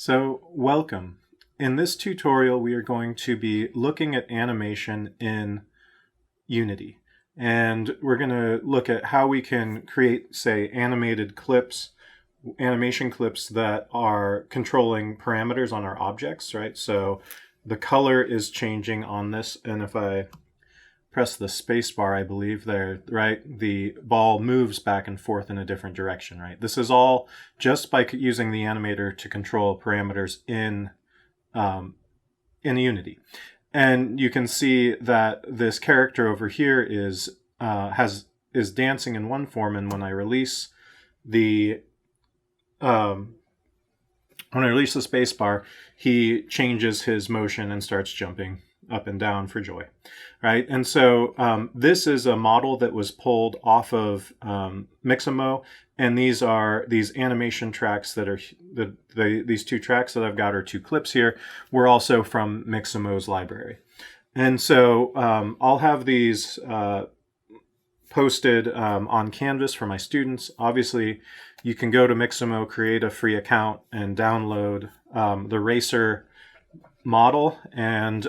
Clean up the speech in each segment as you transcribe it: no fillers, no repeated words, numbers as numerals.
So welcome. In this tutorial, we are going to be looking at animation in Unity. And we're going to look at how we can create, say, animated clips, animation clips that are controlling parameters on our objects, right? So the color is changing on this, and if I press the space bar, I believe there, right, the ball moves back and forth in a different direction, right? This is all just by using the animator to control parameters in Unity. And you can see that this character over here is dancing in one form, and when I release the space bar, he changes his motion and starts jumping up and down for joy, right? And so this is a model that was pulled off of Mixamo, and these are these animation tracks that are these two tracks that I've got, or two clips here, were also from Mixamo's library. And so I'll have these posted on Canvas for my students. Obviously, you can go to Mixamo, create a free account, and download the racer model and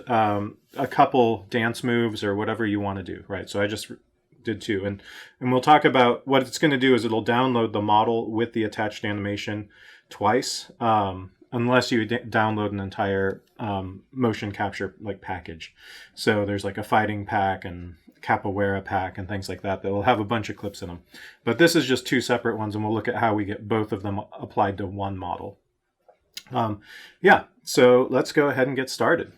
a couple dance moves or whatever you want to do, right? So I just did two, and we'll talk about what it's going to do. Is it'll download the model with the attached animation twice, unless you download an entire motion capture package. So there's like a fighting pack and capoeira pack and things like that will have a bunch of clips in them. But this is just two separate ones, and we'll look at how we get both of them applied to one model. Yeah, so let's go ahead and get started.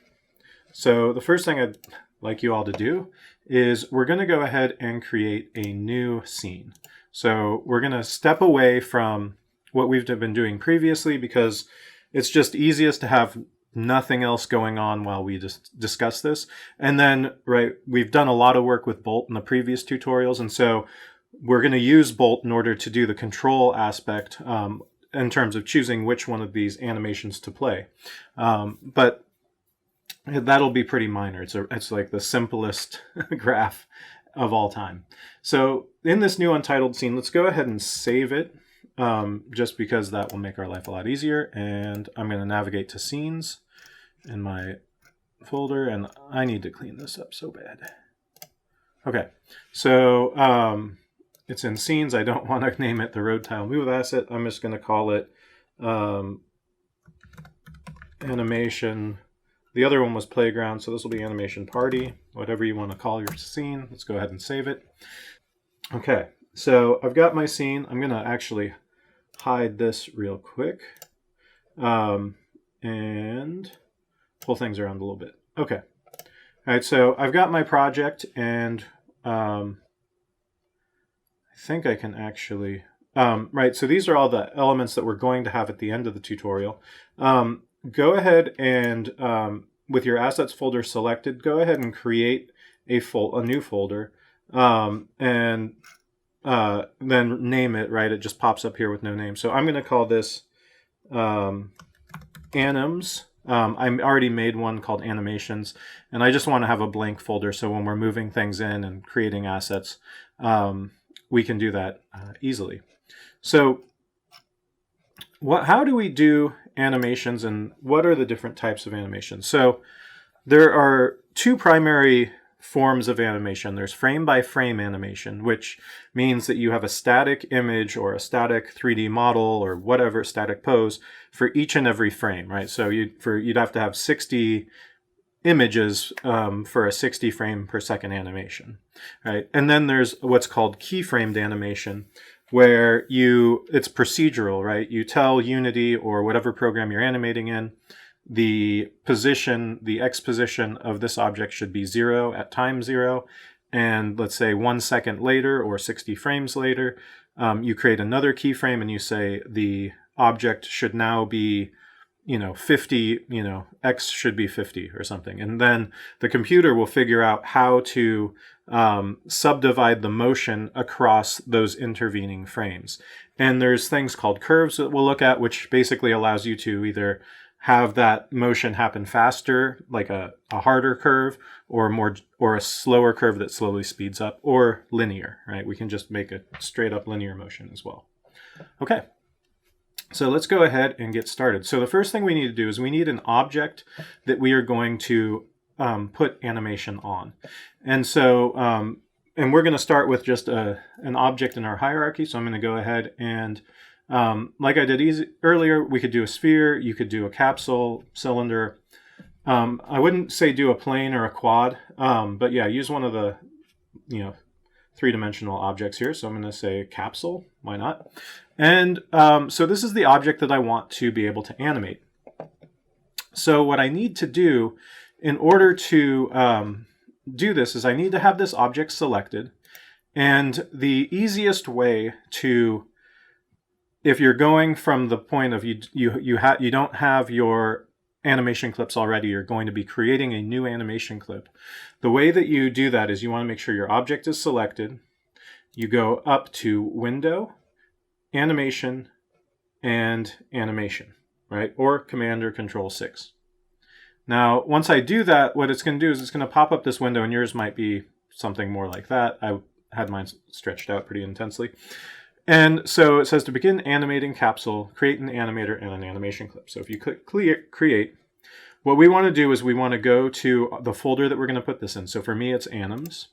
So the first thing I'd like you all to do is we're going to go ahead and create a new scene. So we're going to step away from what we've been doing previously, because it's just easiest to have nothing else going on while we just discuss this. And then, right, we've done a lot of work with Bolt in the previous tutorials, and so we're going to use Bolt in order to do the control aspect in terms of choosing which one of these animations to play. But that'll be pretty minor. It's like the simplest graph of all time. So in this new untitled scene, let's go ahead and save it, just because that will make our life a lot easier. And I'm going to navigate to scenes in my folder, and I need to clean this up so bad. Okay, so it's in scenes. I don't want to name it the road tile move asset. I'm just going to call it animation. The other one was playground, so this will be animation party, whatever you want to call your scene. Let's go ahead and save it. Okay, so I've got my scene. I'm going to actually hide this real quick and pull things around a little bit. Okay, all right, so I've got my project, and I think I can actually, right, so these are all the elements that we're going to have at the end of the tutorial. Go ahead and, with your assets folder selected, go ahead and create a new folder, and then name it, right? It just pops up here with no name. So I'm going to call this anims. I already made one called animations, and I just want to have a blank folder, so when we're moving things in and creating assets, we can do that easily. So how do we do animations, and what are the different types of animations? So there are two primary forms of animation. There's frame by frame animation, which means that you have a static image or a static 3D model or whatever static pose for each and every frame, right? So you'd have to have 60 images for a 60 frame per second animation, right? And then there's what's called keyframed animation, where it's procedural, right? You tell Unity or whatever program you're animating in, the position, the X position of this object should be 0 at time 0. And let's say 1 second later or 60 frames later, you create another keyframe and you say the object should now be 50, X should be 50 or something. And then the computer will figure out how to subdivide the motion across those intervening frames. And there's things called curves that we'll look at, which basically allows you to either have that motion happen faster, like a harder curve, or a slower curve that slowly speeds up, or linear, right? We can just make a straight up linear motion as well. Okay. So let's go ahead and get started. So the first thing we need to do is we need an object that we are going to put animation on. And so, and we're going to start with just an object in our hierarchy. So I'm going to go ahead and, like I did earlier, we could do a sphere, you could do a capsule, cylinder. I wouldn't say do a plane or a quad, but yeah, use one of the, three-dimensional objects here. So I'm going to say capsule, why not? And so this is the object that I want to be able to animate. So what I need to do in order to do this is I need to have this object selected. And the easiest way to, if you're going from the point of you don't have your animation clips already, you're going to be creating a new animation clip. The way that you do that is you want to make sure your object is selected. You go up to Window, Animation, and Animation, right? Or Command or Control 6. Now, once I do that, what it's going to do is it's going to pop up this window, and yours might be something more like that. I had mine stretched out pretty intensely. And so it says to begin animating capsule, create an animator and an animation clip. So if you click create, what we want to do is we want to go to the folder that we're going to put this in. So for me, it's anims,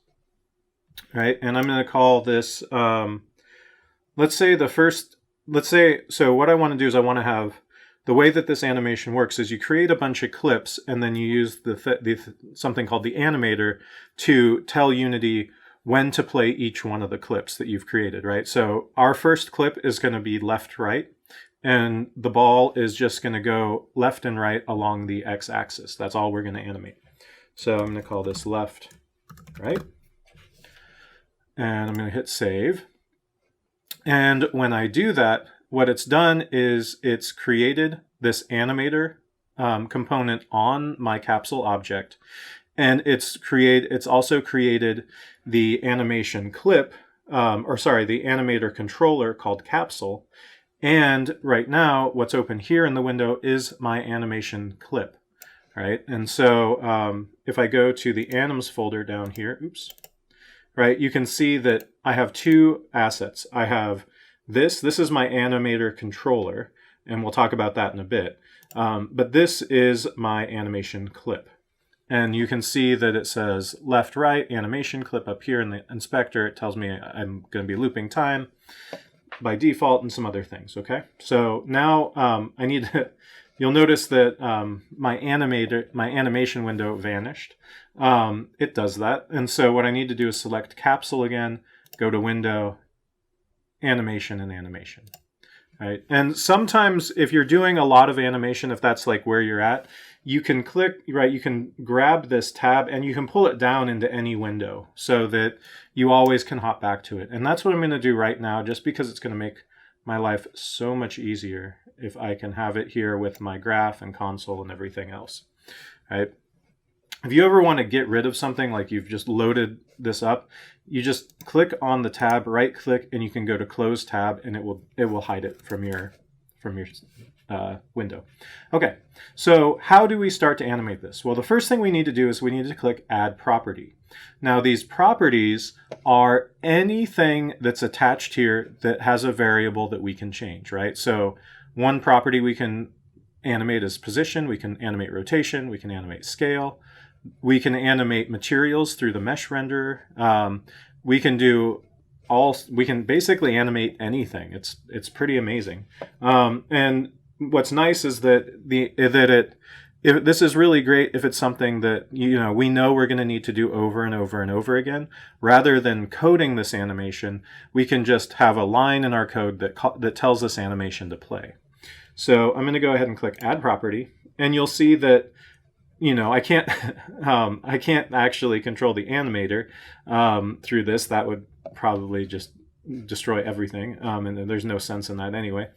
right? And I'm going to call this, let's say, so what I want to do is I want to have, the way that this animation works is you create a bunch of clips and then you use something called the animator to tell Unity when to play each one of the clips that you've created, right? So our first clip is going to be left, right, and the ball is just going to go left and right along the x-axis. That's all we're going to animate. So I'm going to call this left, right, and I'm going to hit save. And when I do that, what it's done is it's created this animator component on my capsule object. And it's also created the animation clip, the animator controller called capsule. And right now, what's open here in the window is my animation clip, right? And so if I go to the anims folder down here, right, you can see that I have two assets. I have this is my animator controller, and we'll talk about that in a bit. But this is my animation clip. And you can see that it says left, right, animation clip up here in the inspector. It tells me I'm going to be looping time by default and some other things, okay? So now I need to, you'll notice that my animation window vanished. It does that. And so what I need to do is select capsule again, go to Window, Animation, and Animation. Right. And sometimes if you're doing a lot of animation, if that's like where you're at, you can click, right, you can grab this tab and you can pull it down into any window so that you always can hop back to it. And that's what I'm going to do right now, just because it's going to make my life so much easier if I can have it here with my graph and console and everything else. Right. If you ever want to get rid of something, like you've just loaded this up, you just click on the tab, right click, and you can go to close tab, and it will hide it from your window. Okay, so how do we start to animate this? Well, the first thing we need to do is we need to click Add Property. Now, these properties are anything that's attached here that has a variable that we can change, right? So one property we can animate is position, we can animate rotation, we can animate scale. We can animate materials through the mesh renderer. We can basically animate anything. It's pretty amazing. And what's nice is that this is really great if it's something that we know we're going to need to do over and over and over again. Rather than coding this animation, we can just have a line in our code that tells this animation to play. So I'm going to go ahead and click Add Property, and you'll see that I can't I can't actually control the animator through this. That would probably just destroy everything, and there's no sense in that anyway.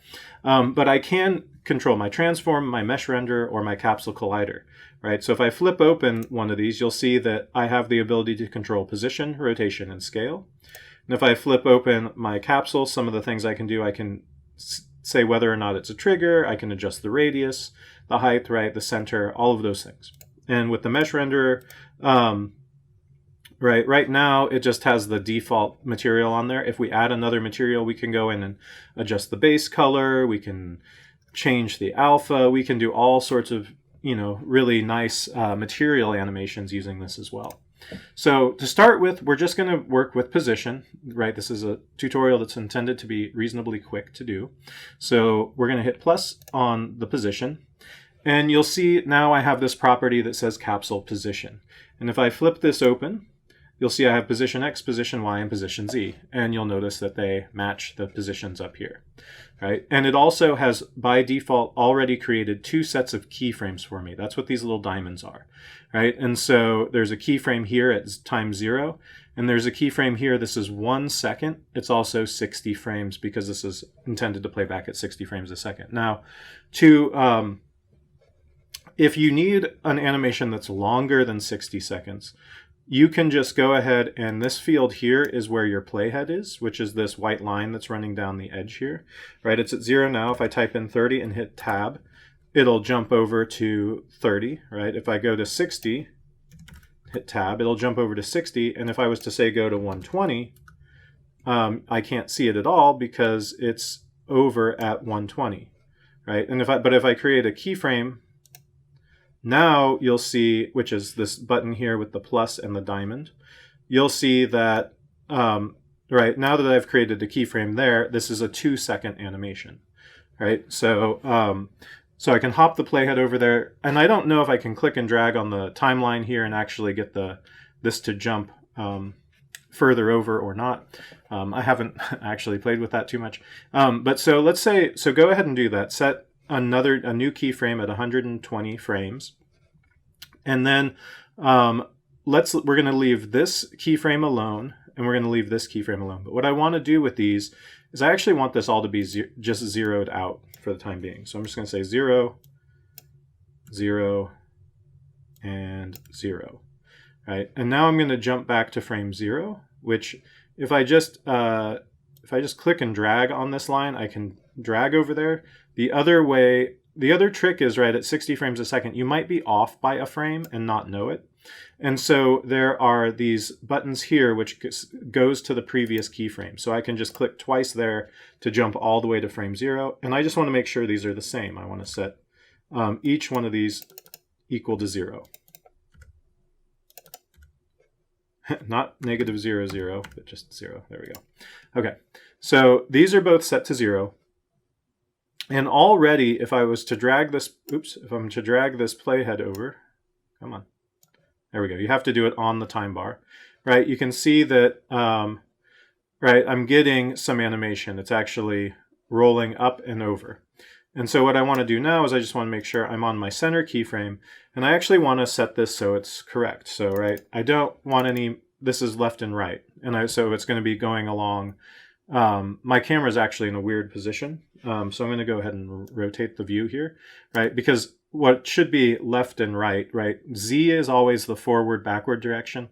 But I can control my transform, my mesh renderer, or my capsule collider, right? So if I flip open one of these, you'll see that I have the ability to control position, rotation, and scale. And if I flip open my capsule, some of the things I can do, I can say whether or not it's a trigger, I can adjust the radius, the height, right, the center, all of those things. And with the mesh renderer, Right now, it just has the default material on there. If we add another material, we can go in and adjust the base color. We can change the alpha. We can do all sorts of, really nice material animations using this as well. So to start with, we're just going to work with position, right? This is a tutorial that's intended to be reasonably quick to do. So we're going to hit plus on the position. And you'll see now I have this property that says capsule position. And if I flip this open, you'll see I have position X, position Y, and position Z. And you'll notice that they match the positions up here, right? And it also has, by default, already created 2 sets of keyframes for me. That's what these little diamonds are, right? And so there's a keyframe here at time 0, and there's a keyframe here. This is 1 second. It's also 60 frames because this is intended to play back at 60 frames a second. Now, if you need an animation that's longer than 60 seconds, you can just go ahead, and this field here is where your playhead is, which is this white line that's running down the edge here, right? It's at 0 now. If I type in 30 and hit tab, it'll jump over to 30, right? If I go to 60, hit tab, it'll jump over to 60. And if I was to say go to 120, I can't see it at all because it's over at 120, right? And if I create a keyframe, now you'll see, which is this button here with the plus and the diamond, you'll see that, right, now that I've created a keyframe there, this is a 2-second animation, right? So I can hop the playhead over there, and I don't know if I can click and drag on the timeline here and actually get this to jump further over or not. I haven't actually played with that too much. But so let's say, go ahead and do that. Set a new keyframe at 120 frames, and then we're going to leave this keyframe alone, and we're going to leave this keyframe alone. But what I want to do with these is I actually want this all to be just zeroed out for the time being. So I'm just going to say 0, 0, and 0, right? And now I'm going to jump back to frame 0, which if I just click and drag on this line, I can drag over there. The other trick is, right, at 60 frames a second, you might be off by a frame and not know it. And so there are these buttons here which goes to the previous keyframe. So I can just click twice there to jump all the way to frame 0. And I just want to make sure these are the same. I want to set each one of these equal to 0. Not negative 0, 0, but just 0. There we go. Okay, so these are both set to 0. And already, if I was to drag this, if I'm to drag this playhead over, come on, there we go. You have to do it on the time bar, right? You can see that, right, I'm getting some animation. It's actually rolling up and over. And so what I want to do now is I just want to make sure I'm on my center keyframe, and I actually want to set this so it's correct. So, right, I don't want this is left and right, and so it's going to be going along. My camera is actually in a weird position, so I'm going to go ahead and rotate the view here, right? Because what should be left and right, Z is always the forward-backward direction,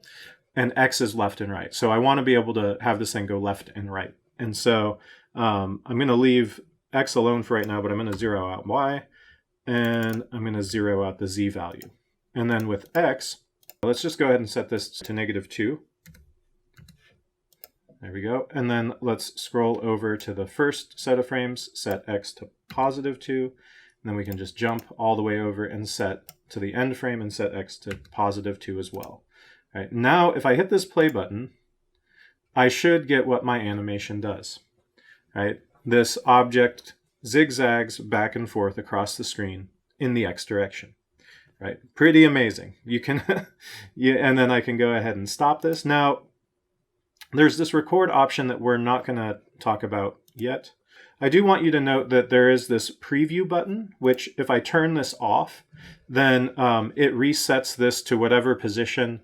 and X is left and right. So I want to be able to have this thing go left and right. And so I'm going to leave X alone for right now, but I'm going to zero out Y, and I'm going to zero out the Z value. And then with X, let's just go ahead and set this to -2. There we go. And then let's scroll over to the first set of frames, set X to +2. And then we can just jump all the way over and set to the end frame and set X to +2 as well. All right, now, if I hit this play button, I should get what my animation does. Right? This object zigzags back and forth across the screen in the X direction. Right? Pretty amazing. You can, and then I can go ahead and stop this. Now, there's this record option that we're not going to talk about yet. I do want you to note that there is this preview button, which if I turn this off, then it resets this to whatever position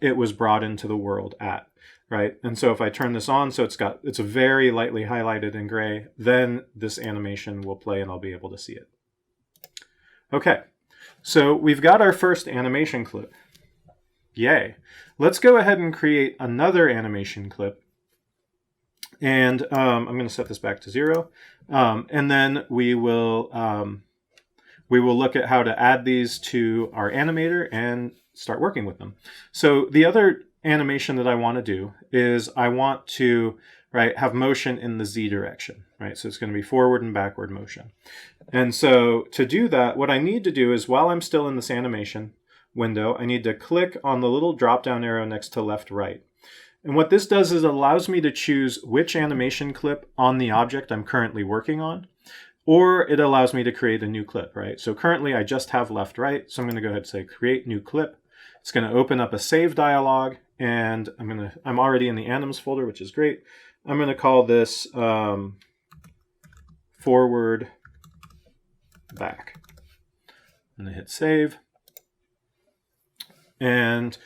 it was brought into the world at, right? And so if I turn this on, so it's very lightly highlighted in gray, then this animation will play and I'll be able to see it. Okay, so we've got our first animation clip. Yay. Let's go ahead and create another animation clip. And I'm going to set this back to 0. And then we will look at how to add these to our animator and start working with them. So the other animation that I want to do is I want to, right, have motion in the Z direction, right? So it's going to be forward and backward motion. And so to do that, what I need to do is while I'm still in this animation window, I need to click on the little drop-down arrow next to left, right. And what this does is it allows me to choose which animation clip on the object I'm currently working on, or it allows me to create a new clip, right? So currently I just have left, right. So I'm going to go ahead and say create new clip. It's going to open up a save dialog, and I'm already in the anims folder, which is great. I'm going to call this forward back. I'm going to hit save. And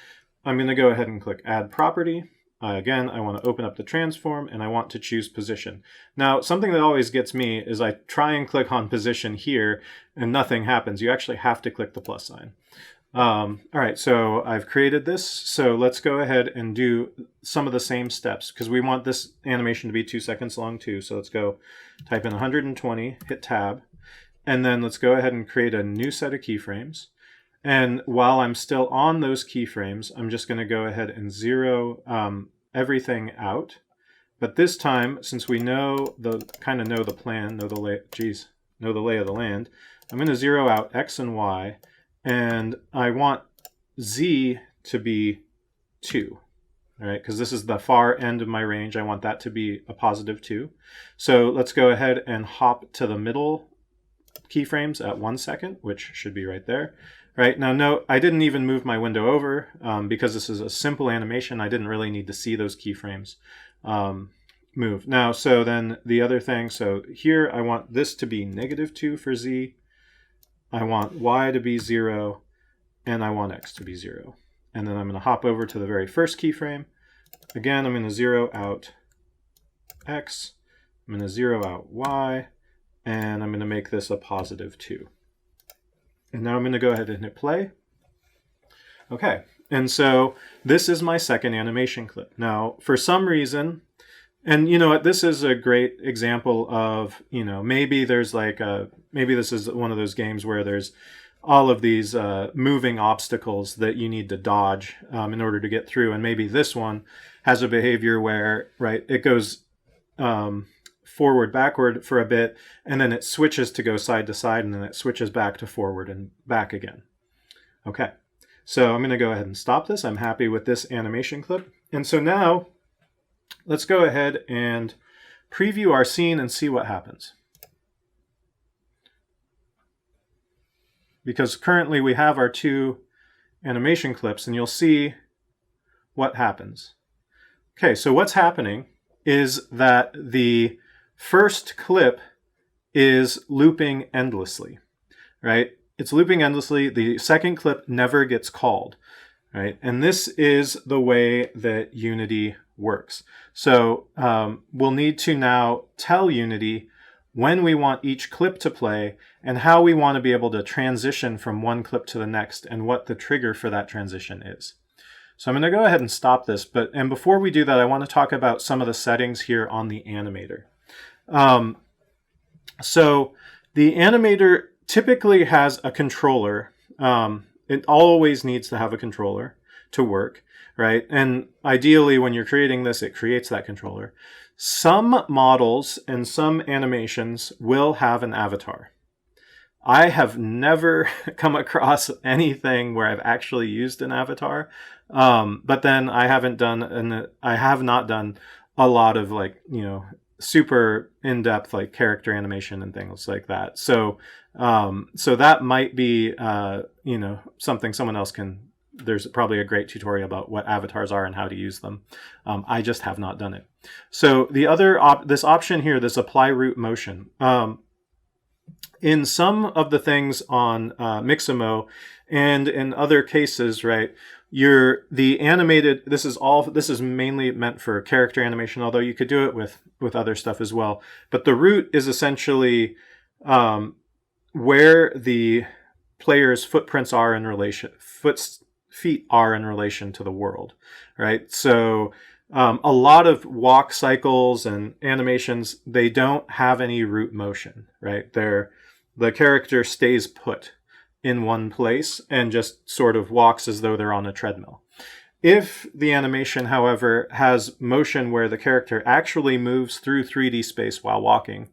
I'm going to go ahead and click add property. Again, I want to open up the transform and I want to choose position. Now, something that always gets me is I try and click on position here and nothing happens. You actually have to click the plus sign. All right, so I've created this. So let's go ahead and do some of the same steps because we want this animation to be 2 seconds long too. So let's go type in 120, hit tab, and then let's go ahead and create a new set of keyframes. And while I'm still on those keyframes, I'm just going to go ahead and zero everything out. But this time, since we know kind of know the plan, know the lay of the land, I'm going to zero out X and Y, and I want Z to be 2. All right, because this is the far end of my range. I want that to be a positive 2. So let's go ahead and hop to the middle keyframes at 1 second, which should be right there. Right now, note I didn't even move my window over because this is a simple animation. I didn't really need to see those keyframes move. Now, so then the other thing, so here I want this to be -2 for Z. I want Y to be 0, and I want X to be 0. And then I'm going to hop over to the very first keyframe. Again, I'm going to zero out X. I'm going to zero out Y, and I'm going to make this a +2. And now I'm going to go ahead and hit play. Okay, and so this is my second animation clip. Now, for some reason, and you know what, this is a great example of, you know, maybe there's like maybe this is one of those games where there's all of these moving obstacles that you need to dodge in order to get through. And maybe this one has a behavior where, right, it goes forward, backward for a bit, and then it switches to go side to side, and then it switches back to forward and back again. Okay, so I'm going to go ahead and stop this. I'm happy with this animation clip. And so now let's go ahead and preview our scene and see what happens. Because currently we have our 2 animation clips, and you'll see what happens. Okay, so what's happening is that the first clip is looping endlessly, right? It's looping endlessly. The second clip never gets called, right? And this is the way that Unity works. So we'll need to now tell Unity when we want each clip to play and how we want to be able to transition from one clip to the next and what the trigger for that transition is. So I'm going to go ahead and stop this, and before we do that, I want to talk about some of the settings here on the animator. So the animator typically has a controller. It always needs to have a controller to work, right? And ideally, when you're creating this, it creates that controller. Some models and some animations will have an avatar. I have never come across anything where I've actually used an avatar, but then I have not done a lot of, like, you know, super in-depth like character animation and things like that. So so that might be you know, something someone else can. There's probably a great tutorial about what avatars are and how to use them. I just have not done it. So the other this option here, this apply root motion. In some of the things on Mixamo and in other cases, right, the animated, this is mainly meant for character animation, although you could do it with other stuff as well. But the root is essentially where the player's footprints are in relation, feet are in relation to the world, right? So a lot of walk cycles and animations, they don't have any root motion, right? The character stays put in one place and just sort of walks as though they're on a treadmill. If the animation, however, has motion where the character actually moves through 3D space while walking,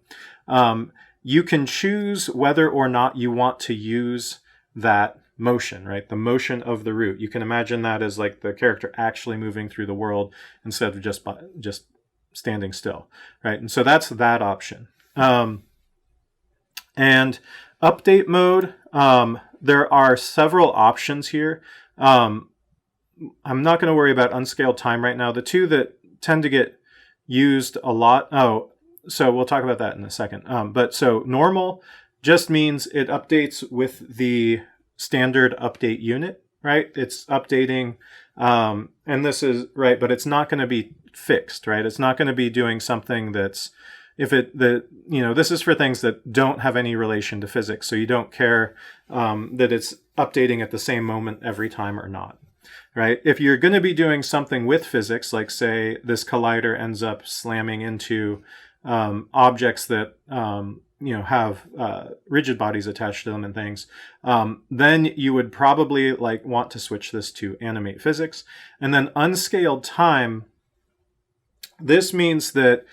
you can choose whether or not you want to use that motion, right? The motion of the root. You can imagine that as like the character actually moving through the world instead of just standing still, right? And so that's that option. And update mode, there are several options here. I'm not going to worry about unscaled time right now. The two that tend to get used a lot, so we'll talk about that in a second. But so normal just means it updates with the standard update unit, right? It's updating, and this is right, but it's not going to be fixed, right? It's not going to be doing something that's, this is for things that don't have any relation to physics. So you don't care that it's updating at the same moment every time or not, right? If you're going to be doing something with physics, like say this collider ends up slamming into objects that have rigid bodies attached to them and things, then you would probably want to switch this to animate physics. And then unscaled time, this means that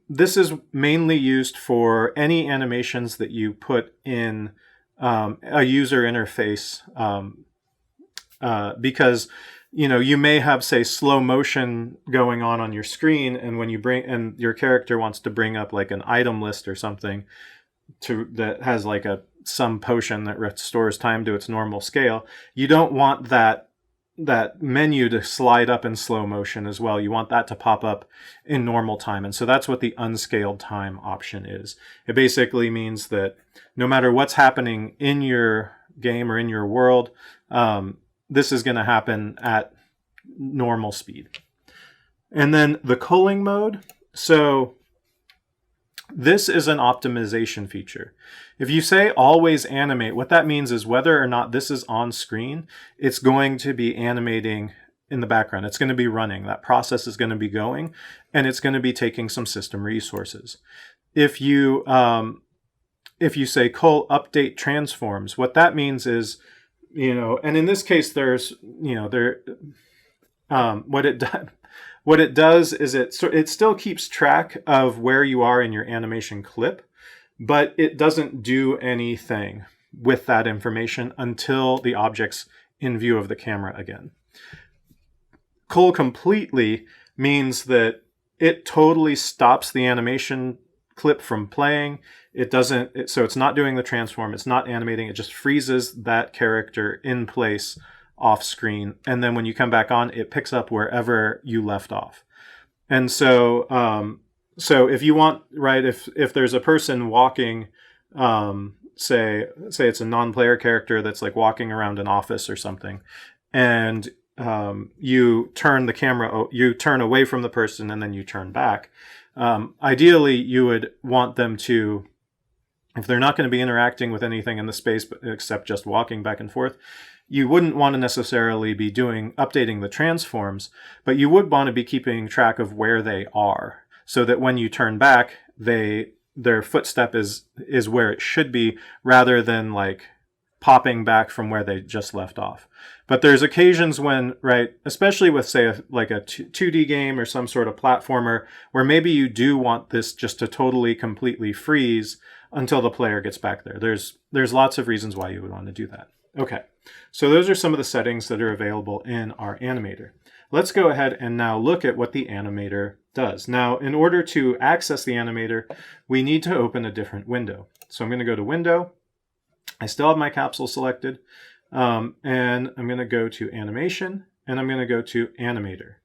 this is mainly used for any animations that you put in a user interface, because you may have, say, slow motion going on your screen, and when and your character wants to bring up like an item list or something that has like some potion that restores time to its normal scale, you don't want that menu to slide up in slow motion as well. You want that to pop up in normal time. And so that's what the unscaled time option is. It basically means that no matter what's happening in your game or in your world, this is going to happen at normal speed. And then the culling mode. So this is an optimization feature. If you say always animate, what that means is whether or not this is on screen, it's going to be animating in the background. It's going to be running. That process is going to be going, and it's going to be taking some system resources. If you say cull update transforms, what that means is, and in this case, there's, what it does is it still keeps track of where you are in your animation clip, but it doesn't do anything with that information until the object's in view of the camera again. Cull completely means that it totally stops the animation clip from playing. So it's not doing the transform, it's not animating, it just freezes that character in place off screen, and then when you come back on, it picks up wherever you left off. And so if you want, right, if there's a person walking, say it's a non-player character that's like walking around an office or something, and you turn the camera, you turn away from the person and then you turn back. Ideally, you would want them to, if they're not going to be interacting with anything in the space except just walking back and forth, you wouldn't want to necessarily be updating the transforms, but you would want to be keeping track of where they are, so that when you turn back, their footstep is where it should be, rather than like popping back from where they just left off. But there's occasions when, right, especially with say like a 2D game or some sort of platformer, where maybe you do want this just to totally completely freeze until the player gets back there. There's lots of reasons why you would want to do that. Okay, so those are some of the settings that are available in our animator. Let's go ahead and now look at what the animator does. Now, in order to access the animator, we need to open a different window. So I'm going to go to Window. I still have my capsule selected, and I'm going to go to Animation, and I'm going to go to Animator.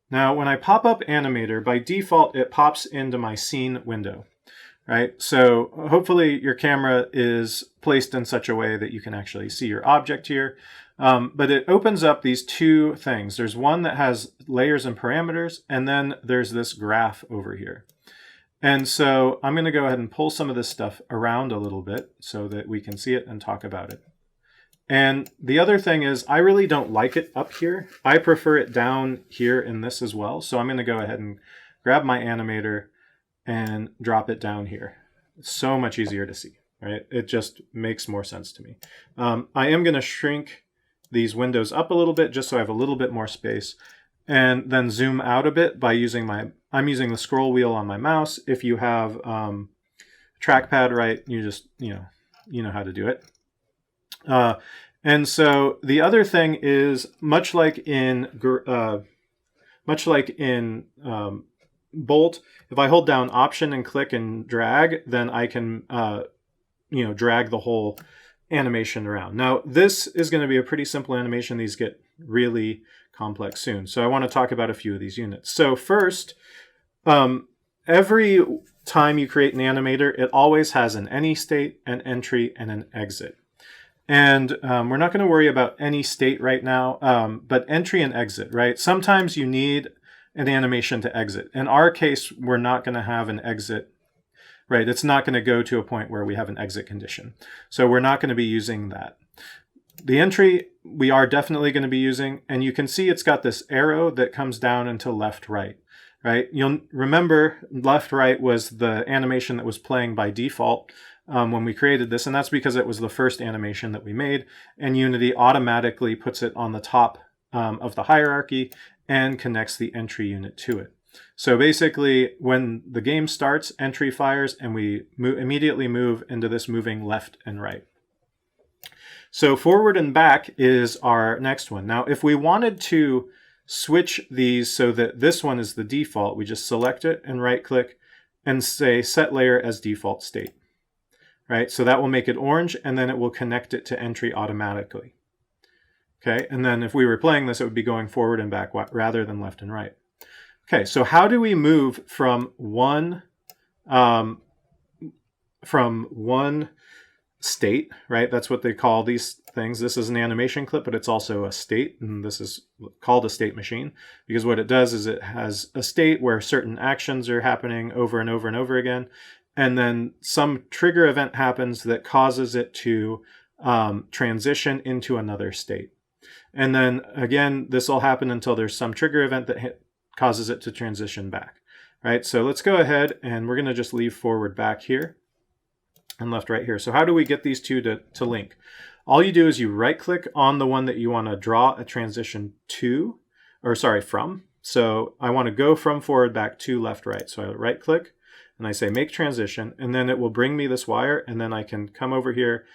Now, when I pop up Animator, by default, it pops into my Scene window. Right, so hopefully your camera is placed in such a way that you can actually see your object here. But it opens up these two things. There's one that has layers and parameters, and then there's this graph over here. And so I'm going to go ahead and pull some of this stuff around a little bit so that we can see it and talk about it. And the other thing is, I really don't like it up here. I prefer it down here in this as well. So I'm going to go ahead and grab my animator and drop it down here. It's so much easier to see, right? It just makes more sense to me. I am going to shrink these windows up a little bit just so I have a little bit more space, and then zoom out a bit by using I'm using the scroll wheel on my mouse. If you have trackpad, right, you just, you know how to do it. And so the other thing is, much like in Bolt, if I hold down Option and click and drag, then I can drag the whole animation around. Now this is going to be a pretty simple animation. These get really complex soon. So I want to talk about a few of these units. So first, every time you create an animator, it always has an any state, an entry, and an exit. And we're not going to worry about any state right now, but entry and exit, right? Sometimes you need an animation to exit. In our case, we're not going to have an exit, right? It's not going to go to a point where we have an exit condition. So we're not going to be using that. The entry, we are definitely going to be using, and you can see it's got this arrow that comes down into left, right? You'll remember left, right was the animation that was playing by default when we created this, and that's because it was the first animation that we made, and Unity automatically puts it on the top of the hierarchy and connects the entry unit to it. So basically, when the game starts, entry fires, and we immediately move into this moving left and right. So forward and back is our next one. Now, if we wanted to switch these so that this one is the default, we just select it and right-click and say Set Layer as Default State. Right? So that will make it orange, and then it will connect it to entry automatically. Okay, and then if we were playing this, it would be going forward and back rather than left and right. Okay, so how do we move from one state, right? That's what they call these things. This is an animation clip, but it's also a state, and this is called a state machine because what it does is it has a state where certain actions are happening over and over and over again, and then some trigger event happens that causes it to transition into another state. And then again, this will happen until there's some trigger event that causes it to transition back, right? So let's go ahead and we're going to just leave forward back here and left right here. So how do we get these two to link? All you do is you right click on the one that you want to draw a transition to, or sorry, from. So I want to go from forward back to left right. So I right click and I say make transition, and then it will bring me this wire, and then I can come over here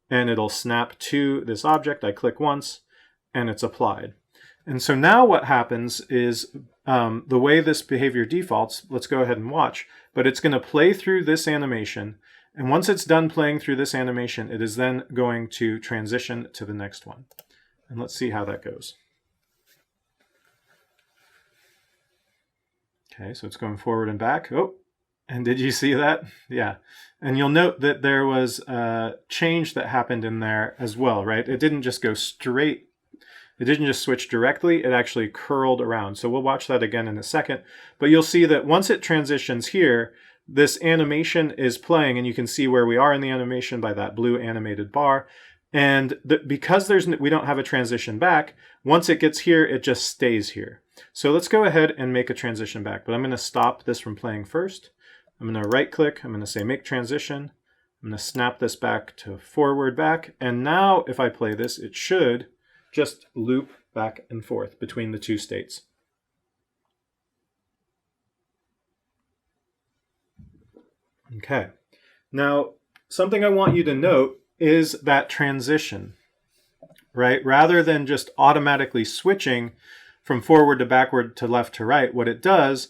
and it'll snap to this object. I click once and it's applied. And so now what happens is the way this behavior defaults, let's go ahead and watch, but it's going to play through this animation. And once it's done playing through this animation, it is then going to transition to the next one. And let's see how that goes. Okay, so it's going forward and back. Oh, and did you see that? Yeah. And you'll note that there was a change that happened in there as well, right? It didn't just go straight. It didn't just switch directly, it actually curled around. So we'll watch that again in a second. But you'll see that once it transitions here, this animation is playing, and you can see where we are in the animation by that blue animated bar. And because we don't have a transition back, once it gets here, it just stays here. So let's go ahead and make a transition back. But I'm going to stop this from playing first. I'm going to right click, I'm going to say make transition. I'm going to snap this back to forward back. And now if I play this, it should just loop back and forth between the two states. Okay, now something I want you to note is that transition, right? Rather than just automatically switching from forward to backward to left to right, what it does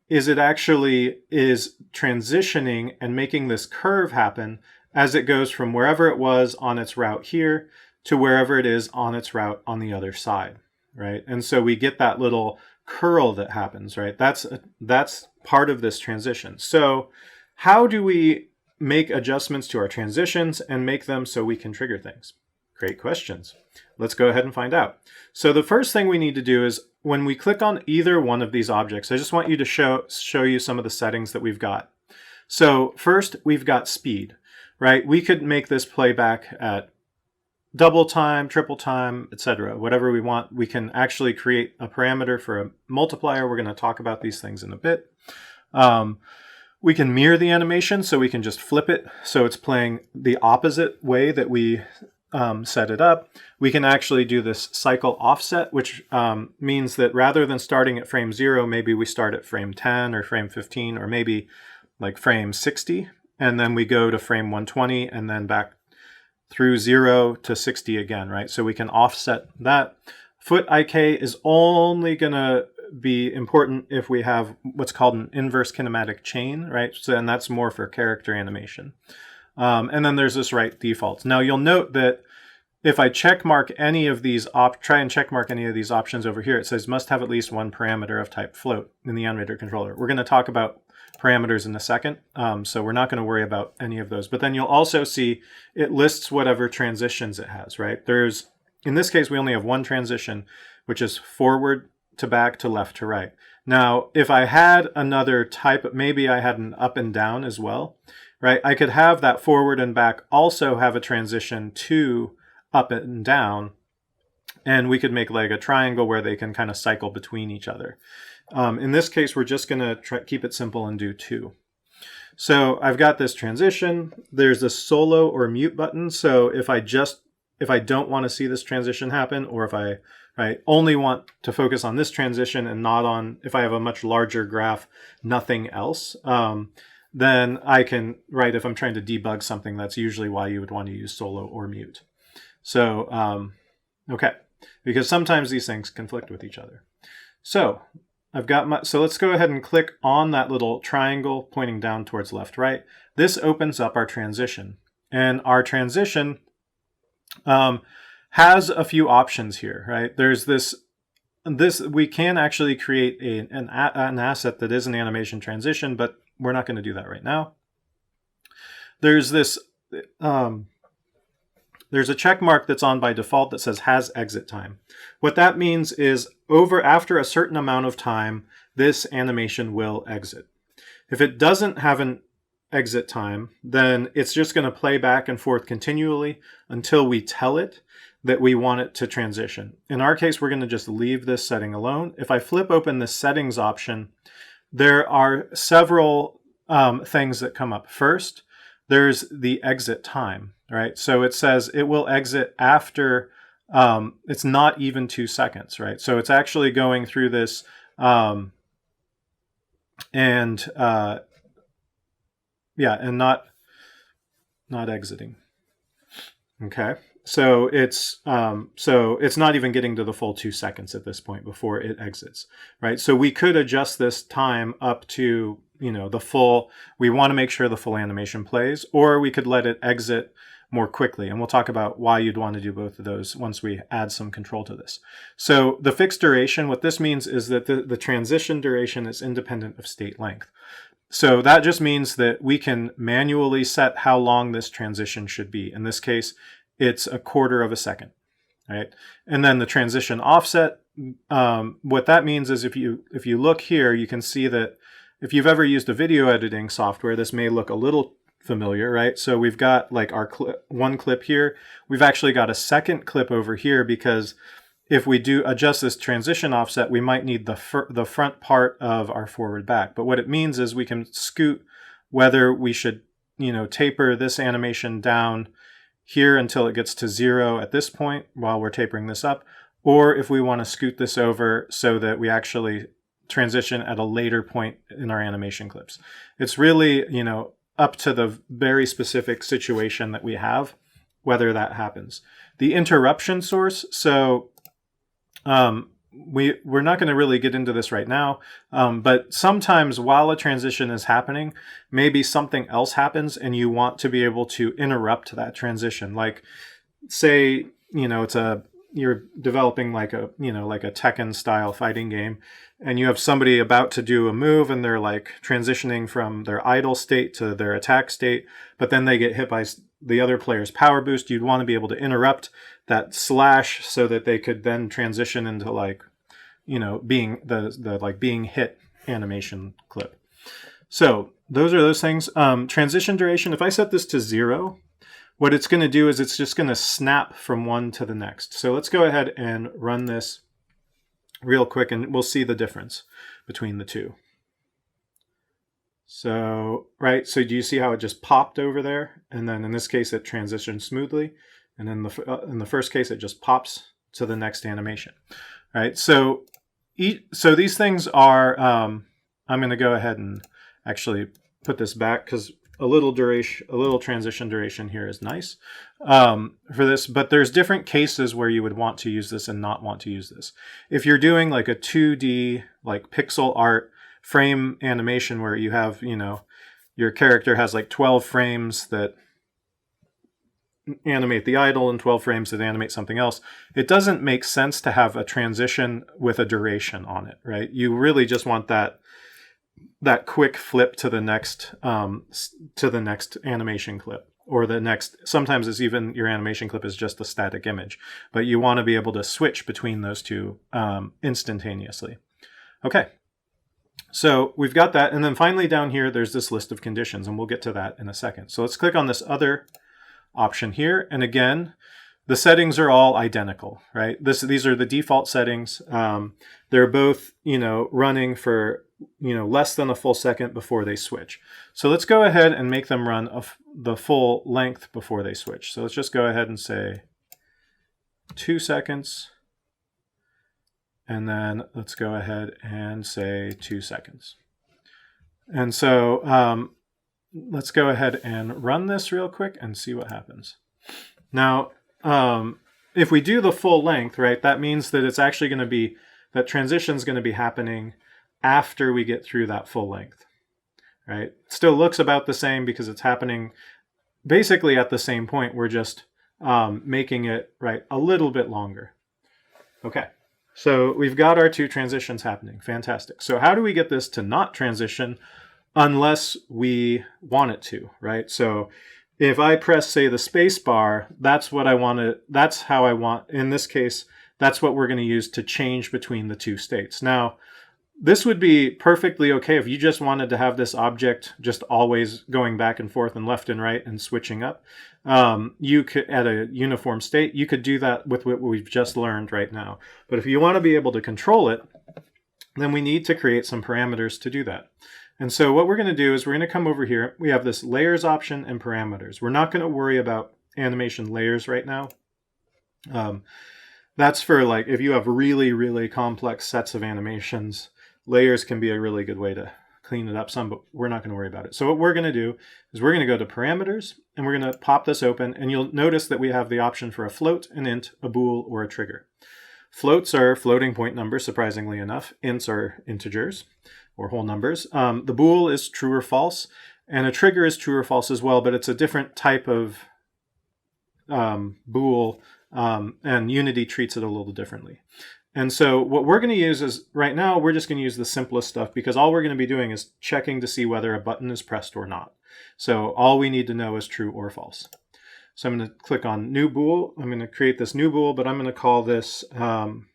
is it actually is transitioning and making this curve happen as it goes from wherever it was on its route here to wherever it is on its route on the other side, right? And so we get that little curl that happens, right? That's part of this transition. So how do we make adjustments to our transitions and make them so we can trigger things? Great questions. Let's go ahead and find out. So the first thing we need to do is when we click on either one of these objects, I just want you to show you some of the settings that we've got. So first, we've got speed, right? We could make this play back at double time, triple time, etc. Whatever we want. We can actually create a parameter for a multiplier. We're going to talk about these things in a bit. We can mirror the animation, so we can just flip it so it's playing the opposite way that we set it up, we can actually do this cycle offset, which means that rather than starting at frame 0, maybe we start at frame 10 or frame 15 or maybe like frame 60, and then we go to frame 120 and then back through 0 to 60 again, right? So we can offset that. Foot IK is only going to be important if we have what's called an inverse kinematic chain, right? So, and that's more for character animation. And then there's this right defaults. Now you'll note that if I check mark any of these try and check mark any of these options over here, it says must have at least one parameter of type float in the animator controller. We're going to talk about parameters in a second, so we're not going to worry about any of those. But then you'll also see it lists whatever transitions it has, right? There's, in this case, we only have one transition, which is forward to back to left to right. Now, if I had another type, maybe I had an up and down as well, right? I could have that forward and back also have a transition to up and down, and we could make like a triangle where they can kind of cycle between each other. In this case, we're just going to keep it simple and do 2. So I've got this transition. There's a solo or mute button. So if I don't want to see this transition happen, or if I only want to focus on this transition and not on, if I have a much larger graph, nothing else, then I can, if I'm trying to debug something, that's usually why you would want to use solo or mute. So, okay, because sometimes these things conflict with each other. So so let's go ahead and click on that little triangle pointing down towards left, right. This opens up our transition, and our transition has a few options here, right? There's this we can actually create an asset that is an animation transition, but we're not going to do that right now. There's this there's a check mark that's on by default that says has exit time. What that means is after a certain amount of time, this animation will exit. If it doesn't have an exit time, then it's just going to play back and forth continually until we tell it that we want it to transition. In our case, we're going to just leave this setting alone. If I flip open the settings option, there are several things that come up. First, there's the exit time, right? So it says it will exit after, it's not even 2 seconds, right? So it's actually going through this and not exiting. Okay, so it's not even getting to the full 2 seconds at this point before it exits, right? So we could adjust this time up to the full. We want to make sure the full animation plays, or we could let it exit more quickly, and we'll talk about why you'd want to do both of those once we add some control to this. So the fixed duration, what this means is that the transition duration is independent of state length. So that just means that we can manually set how long this transition should be. In this case, it's 1/4 of a second, right? And then the transition offset, what that means is if you look here, you can see that if you've ever used a video editing software, this may look a little familiar, right? So we've got like our one clip here. We've actually got a second clip over here because if we do adjust this transition offset, we might need the front part of our forward back. But what it means is we can scoot whether we should, taper this animation down here until it gets to 0 at this point while we're tapering this up, or if we want to scoot this over so that we actually transition at a later point in our animation clips. It's really, up to the very specific situation that we have, whether that happens. The interruption source, so we're not going to really get into this right now, but sometimes while a transition is happening, maybe something else happens and you want to be able to interrupt that transition. Like say, you're developing like a Tekken style fighting game, and you have somebody about to do a move and they're like transitioning from their idle state to their attack state, but then they get hit by the other player's power boost. You'd want to be able to interrupt that slash so that they could then transition into being the being hit animation clip. So those are those things. Transition duration, if I set this to 0, what it's going to do is it's just going to snap from one to the next. So let's go ahead and run this real quick and we'll see the difference between the two. So, so do you see how it just popped over there? And then in this case, it transitioned smoothly. And in the first case, it just pops to the next animation. All right, so these things are, I'm going to go ahead and actually put this back because a little transition duration here is nice for this, but there's different cases where you would want to use this and not want to use this. If you're doing like a 2D, like pixel art frame animation where you have, you know, your character has like 12 frames that animate the idle and 12 frames that animate something else, it doesn't make sense to have a transition with a duration on it, right? You really just want that quick flip to the next animation clip, or the next, sometimes it's even your animation clip is just a static image, but you want to be able to switch between those two instantaneously. Okay, so we've got that, and then finally down here there's this list of conditions, and we'll get to that in a second. So let's click on this other option here, and again, the settings are all identical, right? These are the default settings. They're both, you know, running for, you know, less than a full second before they switch. So let's go ahead and make them run the full length before they switch. So let's just go ahead and say 2 seconds, and then let's go ahead and say 2 seconds. And so let's go ahead and run this real quick and see what happens. Now, if we do the full length, right, that means that it's actually going to be, that transition is going to be happening after we get through that full length, right? Still looks about the same because it's happening basically at the same point. We're just making it, right, a little bit longer. Okay, so we've got our two transitions happening. Fantastic. So how do we get this to not transition unless we want it to, right? So if I press, say, the space bar, that's what I want to, that's how I want, in this case, that's what we're going to use to change between the two states. Now, this would be perfectly okay if you just wanted to have this object just always going back and forth and left and right and switching up. You could, at a uniform state, you could do that with what we've just learned right now. But if you want to be able to control it, then we need to create some parameters to do that. And so what we're going to do is we're going to come over here. We have this layers option and parameters. We're not going to worry about animation layers right now. That's for like if you have really, really complex sets of animations. Layers can be a really good way to clean it up some, but we're not going to worry about it. So what we're going to do is we're going to go to parameters, and we're going to pop this open, and you'll notice that we have the option for a float, an int, a bool, or a trigger. Floats are floating point numbers, surprisingly enough. Ints are integers or whole numbers. The bool is true or false, and a trigger is true or false as well, but it's a different type of bool, and Unity treats it a little differently. And so what we're going to use is, right now, we're just going to use the simplest stuff because all we're going to be doing is checking to see whether a button is pressed or not. So all we need to know is true or false. So I'm going to click on New Bool. I'm going to create this new bool, but I'm going to call this, I'm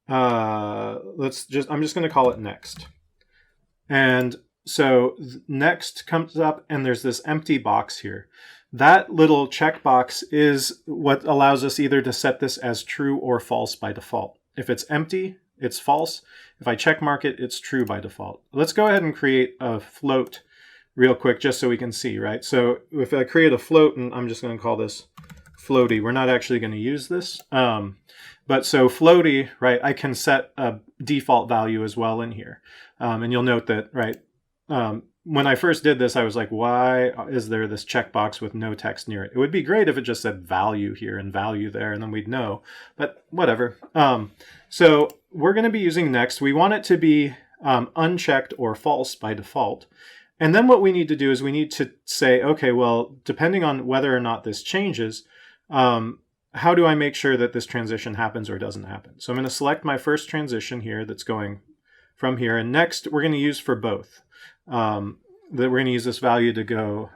just going to call it next. And so next comes up, and there's this empty box here. That little checkbox is what allows us either to set this as true or false by default. If it's empty, it's false. If I check mark it, it's true by default. Let's go ahead and create a float real quick just so we can see, right? So if I create a float, and I'm just going to call this Floaty, we're not actually going to use this. But so Floaty, right, I can set a default value as well in here. And you'll note that, right, when I first did this, I was like, why is there this checkbox with no text near it? It would be great if it just said value here and value there, and then we'd know, but whatever. So we're going to be using next. We want it to be unchecked or false by default. And then what we need to do is we need to say, okay, well, depending on whether or not this changes, how do I make sure that this transition happens or doesn't happen? So I'm going to select my first transition here that's going from here. And next, we're going to use for both. That we're going to use this value to go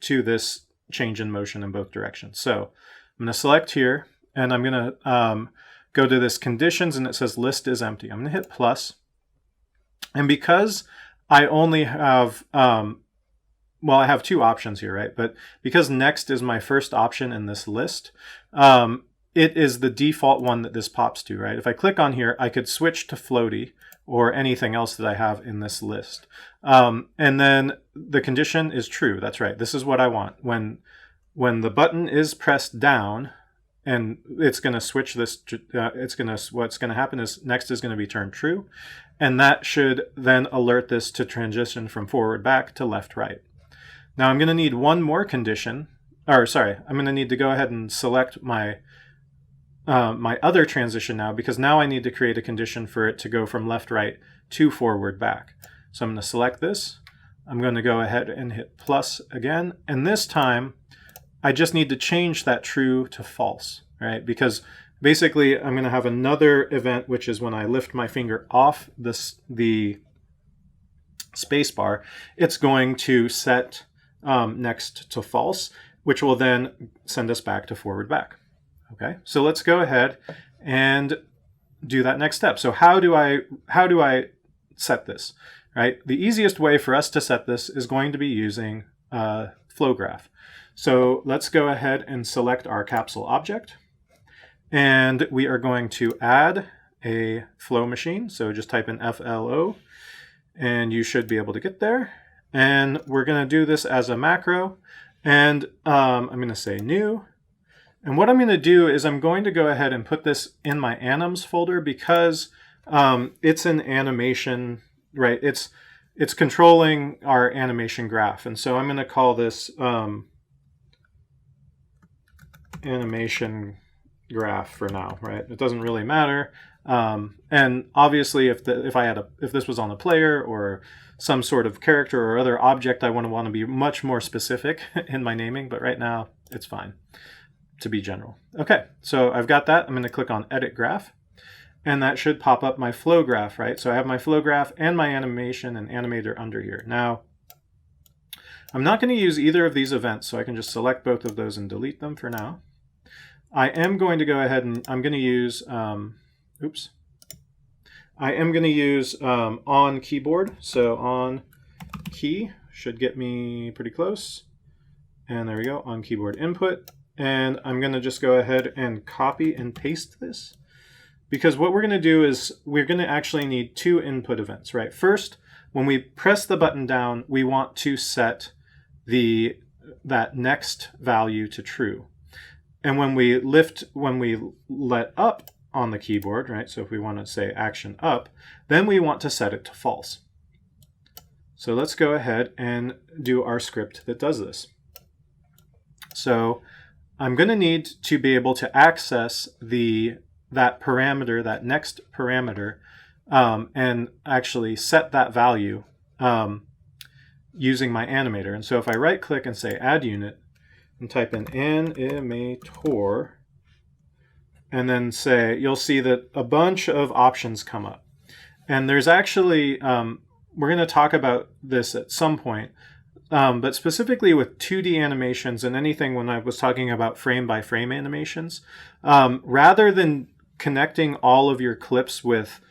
to this change in motion in both directions. So I'm going to select here, and I'm going to go to this conditions, and it says list is empty. I'm going to hit plus. And because I only have, well, I have two options here, right? But because next is my first option in this list, it is the default one that this pops to, right? If I click on here, I could switch to Floaty or anything else that I have in this list. And then the condition is true. That's right. This is what I want. When when the button is pressed down, and it's going to switch this, what's going to happen is next is going to be turned true, and that should then alert this to transition from forward back to left right. Now I'm going to need one more condition, or sorry, I'm going to need to go ahead and select my my other transition now, because now I need to create a condition for it to go from left right to forward back. So I'm going to select this. I'm going to go ahead and hit plus again, and this time I just need to change that true to false, right? Because basically I'm going to have another event, which is when I lift my finger off the space bar, it's going to set next to false, which will then send us back to forward back. Okay, so let's go ahead and do that next step. So how do I set this, right? The easiest way for us to set this is going to be using flow graph. So let's go ahead and select our capsule object, and we are going to add a flow machine. So just type in FLO, and you should be able to get there. And we're going to do this as a macro, and I'm going to say new. And what I'm going to do is I'm going to go ahead and put this in my anims folder, because it's an animation, right? It's controlling our animation graph. And so I'm going to call this animation graph for now, right? It doesn't really matter. And obviously if this was on the player or some sort of character or other object, I want to be much more specific in my naming, but right now it's fine to be general. Okay, so I've got that. I'm going to click on Edit Graph, and that should pop up my flow graph, right? So I have my flow graph and my animation and animator under here. Now, I'm not going to use either of these events, so I can just select both of those and delete them for now. I am going to go ahead and I'm going to use, on keyboard. So on key should get me pretty close. And there we go, on keyboard input. And I'm going to just go ahead and copy and paste this, because what we're going to do is we're going to actually need two input events, right? First, when we press the button down, we want to set that next value to true. And when we let up on the keyboard, right? So if we want to say action up, then we want to set it to false. So let's go ahead and do our script that does this. So I'm going to need to be able to access that parameter, that next parameter, and actually set that value using my animator. And so if I right click and say add unit and type in animator, and then say, you'll see that a bunch of options come up. And there's actually, we're going to talk about this at some point, but specifically with 2D animations and anything when I was talking about frame by frame animations, rather than connecting all of your clips with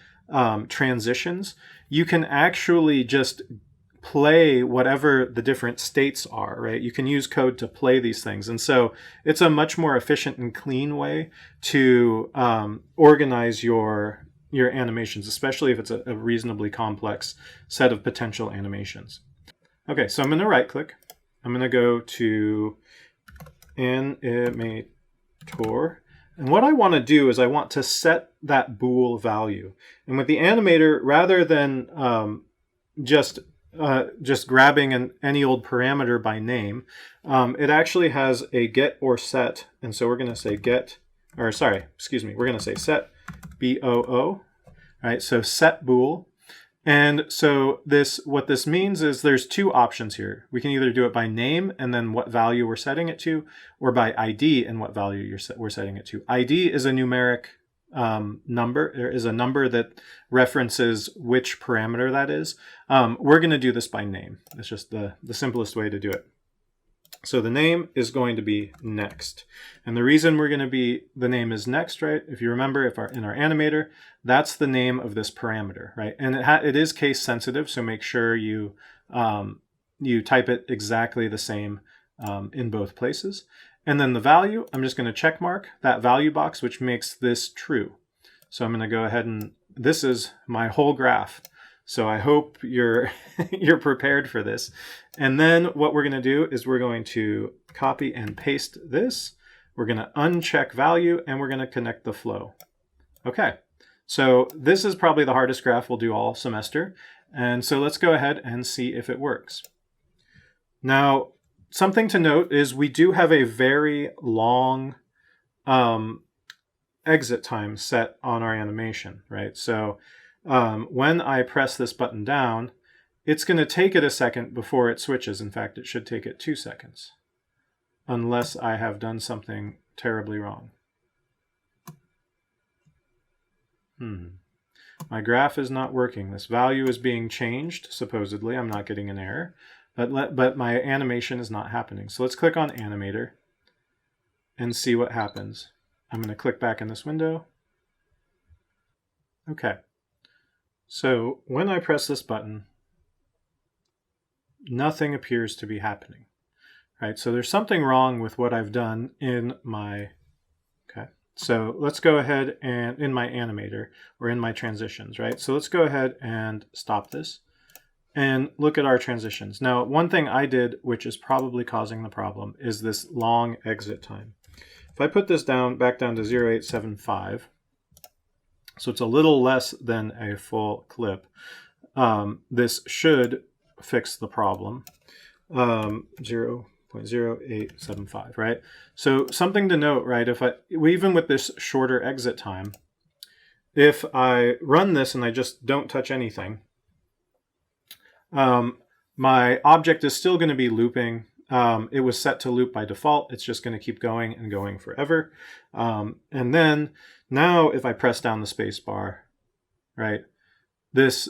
transitions, you can actually just play whatever the different states are, right? You can use code to play these things. And so it's a much more efficient and clean way to organize your animations, especially if it's a reasonably complex set of potential animations. Okay, so I'm going to right click. I'm going to go to Animator. And what I want to do is I want to set that bool value. And with the animator, rather than just grabbing any old parameter by name, it actually has a get or set. And so we're going to say we're going to say set BOO, right? So set bool. And so what this means is there's two options here. We can either do it by name and then what value we're setting it to, or by ID and what value we're setting it to. ID is a numeric number. There is a number that references which parameter that is. We're going to do this by name. It's just the simplest way to do it. So the name is going to be next. And the reason the name is next, right? If you remember, in our animator, that's the name of this parameter, right? And it is case sensitive, so make sure you type it exactly the same in both places. And then the value, I'm just going to check mark that value box, which makes this true. So I'm going to go ahead and this is my whole graph. So I hope you're you're prepared for this. And then what we're going to do is we're going to copy and paste this. We're going to uncheck value, and we're going to connect the flow. Okay, so this is probably the hardest graph we'll do all semester. And so let's go ahead and see if it works. Now, something to note is we do have a very long exit time set on our animation, right? So when I press this button down, it's going to take it a second before it switches. In fact, it should take it 2 seconds, unless I have done something terribly wrong. My graph is not working. This value is being changed, supposedly. I'm not getting an error, but my animation is not happening. So let's click on Animator and see what happens. I'm going to click back in this window. Okay. So when I press this button, nothing appears to be happening, right? So there's something wrong with what I've done in my, okay. So let's go ahead and in my animator or in my transitions, right? So let's go ahead and stop this and look at our transitions. Now, one thing I did, which is probably causing the problem, is this long exit time. If I put this back down to 0.875, so it's a little less than a full clip, this should fix the problem. 0.0875, right? So something to note, right? Even with this shorter exit time, if I run this and I just don't touch anything, my object is still going to be looping. It was set to loop by default. It's just going to keep going and going forever. And then now if I press down the space bar, right, this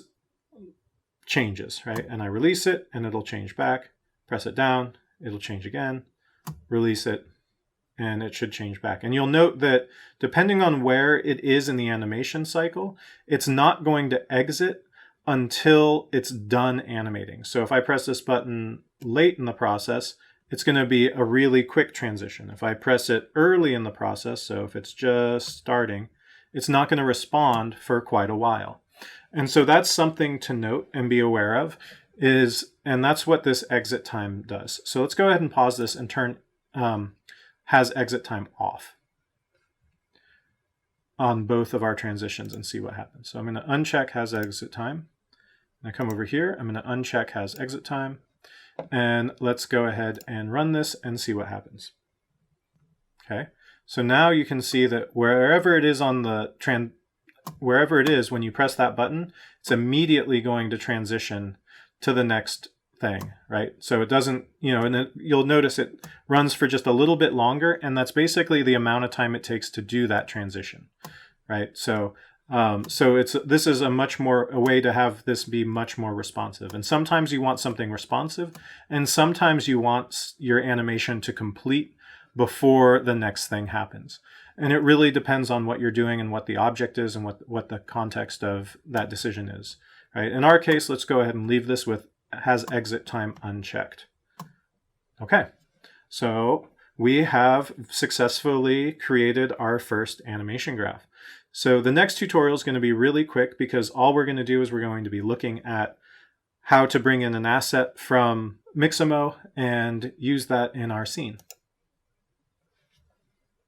changes, right? And I release it and it'll change back. Press it down, it'll change again. Release it and it should change back. And you'll note that depending on where it is in the animation cycle, it's not going to exit until it's done animating. So if I press this button late in the process, it's going to be a really quick transition. If I press it early in the process, so if it's just starting, it's not going to respond for quite a while. And so that's something to note and be aware of, and that's what this exit time does. So let's go ahead and pause this and turn has exit time off on both of our transitions and see what happens. So I'm going to uncheck has exit time. I come over here, I'm going to uncheck has exit time, and let's go ahead and run this and see what happens. Okay, so now you can see that wherever it is on the wherever it is when you press that button, it's immediately going to transition to the next thing, right? So it doesn't, and then you'll notice it runs for just a little bit longer, and that's basically the amount of time it takes to do that transition, right? So this is a way to have this be much more responsive. And sometimes you want something responsive, and sometimes you want your animation to complete before the next thing happens. And it really depends on what you're doing and what the object is and what the context of that decision is, right? In our case, let's go ahead and leave this with has exit time unchecked. Okay, so we have successfully created our first animation graph. So the next tutorial is going to be really quick because all we're going to do is we're going to be looking at how to bring in an asset from Mixamo and use that in our scene.